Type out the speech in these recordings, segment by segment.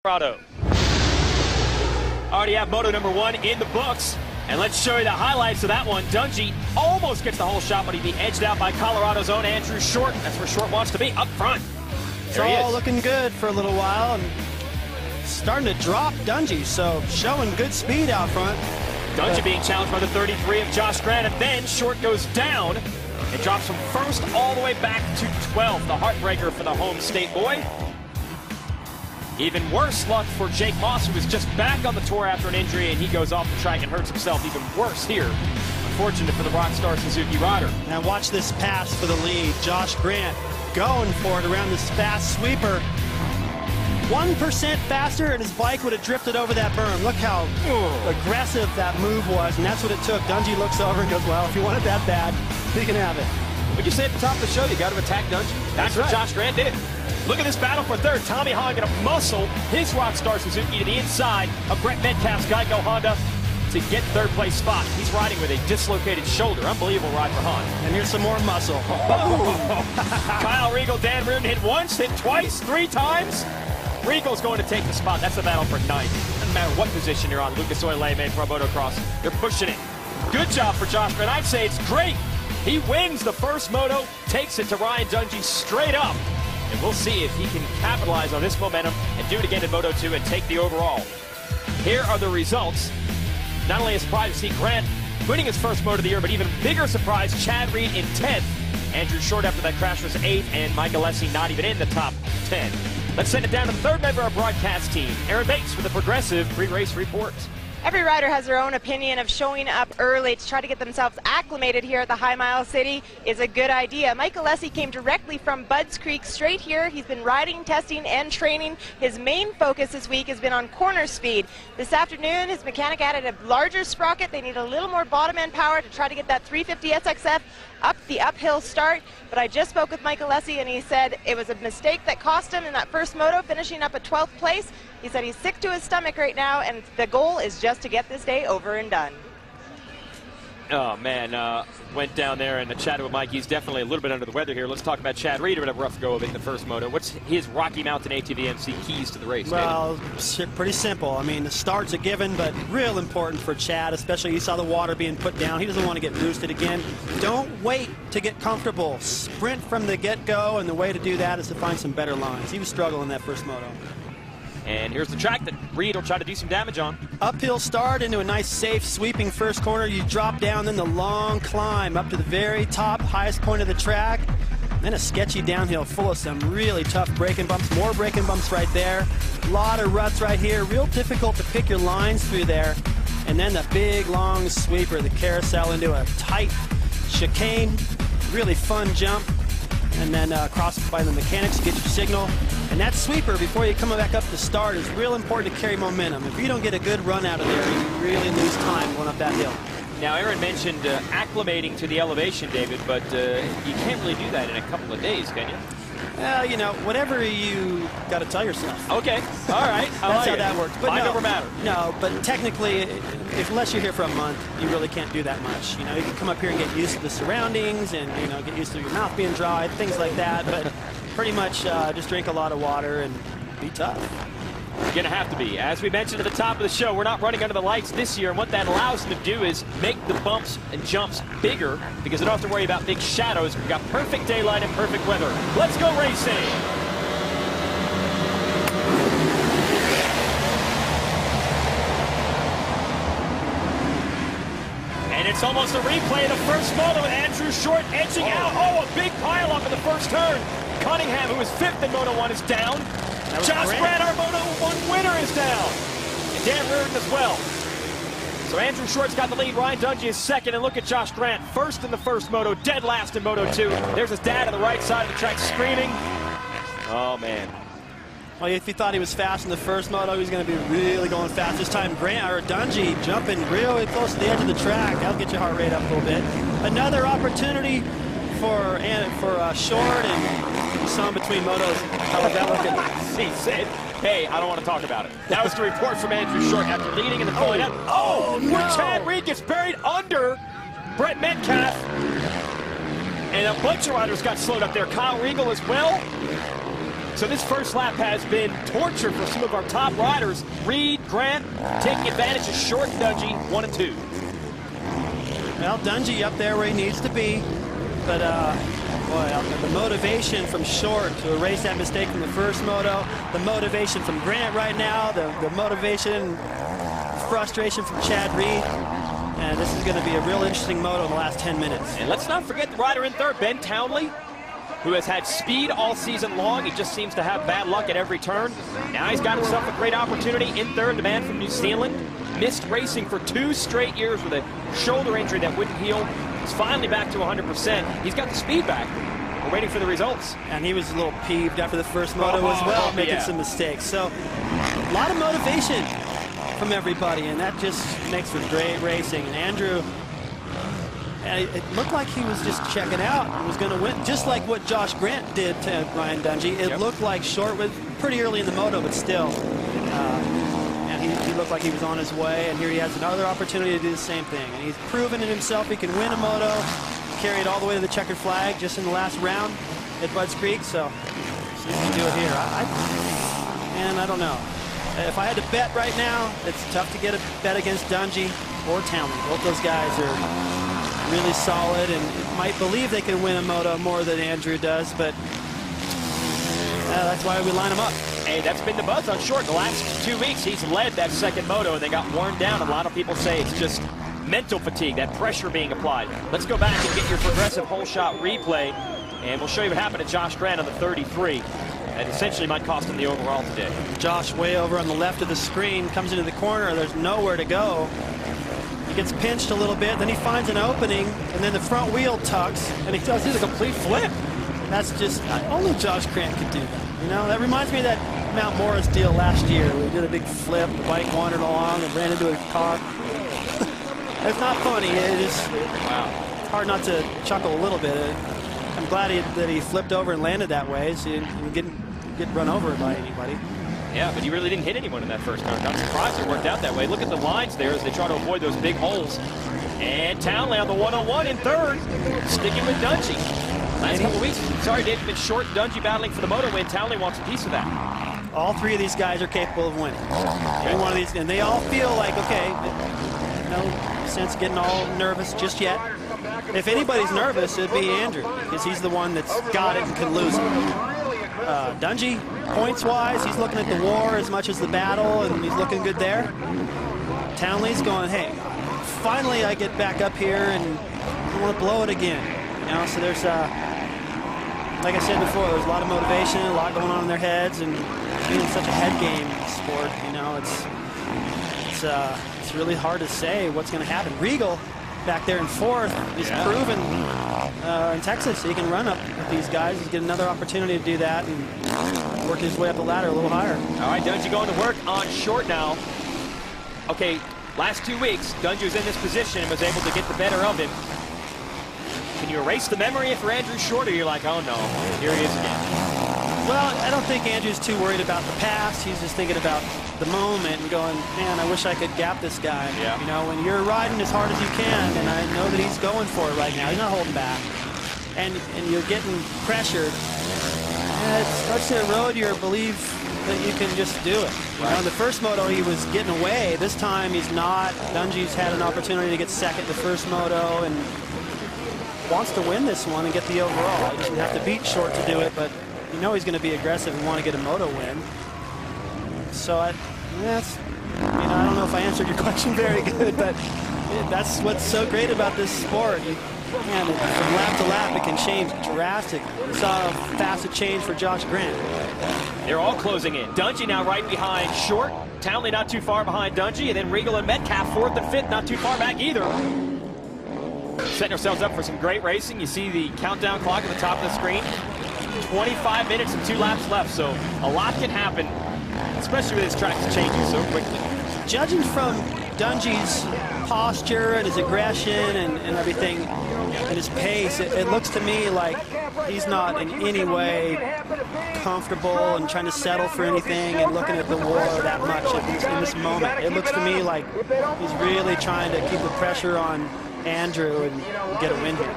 Colorado. Already have moto number 1 in the books. And let's show you the highlights of that one. Dungey almost gets the whole shot, but he'd be edged out by Colorado's own Andrew Short. That's where Short wants to be, up front. It's all looking good for a little while, and starting to drop Dungey, so showing good speed out front. Dungey being challenged by the 33 of Josh Grant, and then Short goes down and drops from first all the way back to 12th. The heartbreaker for the home state boy. Even worse luck for Jake Moss, who was just back on the tour after an injury, and he goes off the track and hurts himself even worse here. Unfortunate for the Rockstar Suzuki rider. Now watch this pass for the lead. Josh Grant going for it around this fast sweeper. 1% faster and his bike would have drifted over that berm. Look how aggressive that move was, and that's what it took. Dungey looks over and goes, well, if you want it that bad, he can have it. Would you say at the top of the show, you got to attack Dungey? That's what Josh Grant did. Look at this battle for third. Tommy Hahn going to muscle his Rockstar Suzuki to the inside of Brett Metcalf's Geico Honda to get third place spot. He's riding with a dislocated shoulder. Unbelievable ride for Hahn. And here's some more muscle. Kyle Regal, Dan Reardon hit once, hit twice, 3 times. Regal's going to take the spot. That's the battle for 9th. Doesn't matter what position you're on. Lucas Oil made Pro Motocross. They're pushing it. Good job for Josh Grant. I'd say it's great. He wins the first moto, takes it to Ryan Dungey straight up. And we'll see if he can capitalize on this momentum and do it again in Moto 2 and take the overall. Here are the results. Not only a surprise to see Grant winning his first moto of the year, but even bigger surprise, Chad Reed in 10th. Andrew Short after that crash was 8th, and Mike Alessi not even in the top 10. Let's send it down to the third member of our broadcast team, Aaron Bates with the Progressive pre-race report. Every rider has their own opinion of showing up early to try to get themselves acclimated here at the High Mile City is a good idea. Mike Alessi came directly from Budds Creek straight here. He's been riding, testing, and training. His main focus this week has been on corner speed. This afternoon, his mechanic added a larger sprocket. They need a little more bottom end power to try to get that 350 SXF up the uphill start. But I just spoke with Mike Alessi, and he said it was a mistake that cost him in that first moto, finishing up at 12th place. He said he's sick to his stomach right now, and the goal is just to get this day over and done. Oh, man, went down there and chatted with Mike. He's definitely a little bit under the weather here. Let's talk about Chad Reed, a rough go of it in the first moto. What's his Rocky Mountain ATV-MC keys to the race? Well, pretty simple. I mean, the start's a given, but real important for Chad, especially you saw the water being put down. He doesn't want to get boosted again. Don't wait to get comfortable. Sprint from the get-go, and the way to do that is to find some better lines. He was struggling that first moto. And here's the track that Reed will try to do some damage on. Uphill start into a nice, safe, sweeping first corner. You drop down, then the long climb up to the very top, highest point of the track. Then a sketchy downhill full of some really tough braking bumps. More braking bumps right there. A lot of ruts right here. Real difficult to pick your lines through there. And then the big, long sweeper, the carousel into a tight chicane. Really fun jump. And then cross by the mechanics to get your signal. And that sweeper, before you come back up to start, is real important to carry momentum. If you don't get a good run out of there, you really lose time going up that hill. Now, Aaron mentioned acclimating to the elevation, David, but you can't really do that in a couple of days, can you? Well, you know, whatever you got to tell yourself. Okay, all right. That's how that works. But Mind over matter. No, but technically, unless you're here for a month, you really can't do that much. You know, you can come up here and get used to the surroundings and, you know, get used to your mouth being dry, things like that. But pretty much just drink a lot of water and be tough. You're going to have to be. As we mentioned at the top of the show, we're not running under the lights this year, and what that allows them to do is make the bumps and jumps bigger because they don't have to worry about big shadows. We've got perfect daylight and perfect weather. Let's go racing! And it's almost a replay of the first moto with Andrew Short edging out. Oh, a big pileup in the first turn. Cunningham, who was 5th in Moto 1, is down. Josh Grant, our Moto 1 winner, is down. And Dan Reardon as well. So Andrew Short's got the lead. Ryan Dungey is 2nd. And look at Josh Grant, 1st in the first moto, dead last in Moto 2. There's his dad on the right side of the track screaming. Oh, man. Well, if you thought he was fast in the first moto, he's going to be really going fast this time. Grant or Dungey jumping really close to the edge of the track. That'll get your heart rate up a little bit. Another opportunity for Short, and you saw him between motos. How was that looking? He said, hey, I don't want to talk about it. That was the report from Andrew Short after leading and then pulling up. Oh, no. Where Chad Reed gets buried under Brett Metcalf. And a bunch of riders got slowed up there. Kyle Regal as well. So this first lap has been torture for some of our top riders. Reed, Grant, taking advantage of Short and Dungey, 1 and 2. Well, Dungey up there where he needs to be, but boy, the motivation from Short to erase that mistake from the first moto, the motivation from Grant right now, the motivation, frustration from Chad Reed, and this is going to be a real interesting moto in the last 10 minutes. And let's not forget the rider in third, Ben Townley, who has had speed all season long. He just seems to have bad luck at every turn. Now he's got himself a great opportunity in third. The man from New Zealand missed racing for 2 straight years with a shoulder injury that wouldn't heal. He's finally back to 100%. He's got the speed back. We're waiting for the results. And he was a little peeved after the first moto as well, making some mistakes. So a lot of motivation from everybody, and that just makes for great racing. And Andrew, it looked like he was just checking out and was going to win, just like what Josh Grant did to Ryan Dungey. It looked like Short was pretty early in the moto, but still. And he looked like he was on his way, and here he has another opportunity to do the same thing. And he's proven in himself he can win a moto, carried all the way to the checkered flag just in the last round at Budds Creek, so he can do it here. And I don't know. If I had to bet right now, it's tough to get a bet against Dungey or Townley. Both those guys are really solid and might believe they can win a moto more than Andrew does, but that's why we line them up. Hey, that's been the buzz on Short. The last 2 weeks, he's led that second moto, and they got worn down. A lot of people say it's just mental fatigue, that pressure being applied. Let's go back and get your progressive whole shot replay, and we'll show you what happened to Josh Grant on the 33. That essentially might cost him the overall today. Josh way over on the left of the screen, comes into the corner. There's nowhere to go. He gets pinched a little bit, then he finds an opening, and then the front wheel tucks, and he does a complete flip. That's just, only Josh Grant could do that. You know, that reminds me of that Mount Morris deal last year. We did a big flip, the bike wandered along and ran into a car. It's not funny. It is It's hard not to chuckle a little bit. I'm glad that he flipped over and landed that way, so he didn't get run over by anybody. Yeah, but he really didn't hit anyone in that first turn. I'm surprised it worked out that way. Look at the lines there as they try to avoid those big holes. And Townley on the 101 in third, sticking with Dungey. Last couple weeks, sorry, David, been Short Dungey battling for the moto win. Townley wants a piece of that. All 3 of these guys are capable of winning. Every one of these, and they all feel like, okay, no sense getting all nervous just yet. If anybody's nervous, it'd be Andrew, because he's the one that's got it and can lose it. Dungey, points-wise, he's looking at the war as much as the battle, and he's looking good there. Townley's going, hey, finally I get back up here, and I want to blow it again. You know, so there's, like I said before, there's a lot of motivation, a lot going on in their heads, and being such a head game sport, you know, it's really hard to say what's going to happen. Regal, back there in fourth, is proven in Texas he can run up with these guys. He's getting another opportunity to do that and work his way up the ladder a little higher. All right, Dungey going to work on Short now. Okay, last 2 weeks, Dungey was in this position and was able to get the better of him. Can you erase the memory for Andrew Short, or you're like, oh no, here he is again? Well, I don't think Andrew's too worried about the past. He's just thinking about the moment and going, man, I wish I could gap this guy. Yeah. You know, when you're riding as hard as you can, and I know that he's going for it right now. He's not holding back. And you're getting pressured. And it starts to erode your belief that you can just do it. You know, in the first moto, he was getting away. This time, he's not. Dungey's had an opportunity to get second the first moto and wants to win this one and get the overall. He doesn't have to beat Short to do it, but you know he's going to be aggressive and want to get a moto win. So I don't know if I answered your question very good, but that's what's so great about this sport. Man, from lap to lap, it can change drastically. We saw a fast change for Josh Grant. They're all closing in. Dungey now right behind Short. Townley not too far behind Dungey, and then Regal and Metcalf fourth and fifth, not too far back either. Setting ourselves up for some great racing. You see the countdown clock at the top of the screen. 25 minutes and 2 laps left, so a lot can happen, especially with this track changing so quickly. Judging from Dungey's posture and his aggression and everything, and his pace, it looks to me like he's not in any way comfortable and trying to settle for anything and looking at the war that much in this moment. It looks to me like he's really trying to keep the pressure on Andrew and get a win here.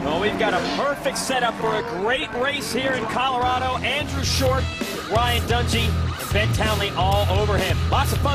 Well, we've got a perfect setup for a great race here in Colorado. Andrew Short, Ryan Dungey, and Ben Townley all over him. Lots of fun.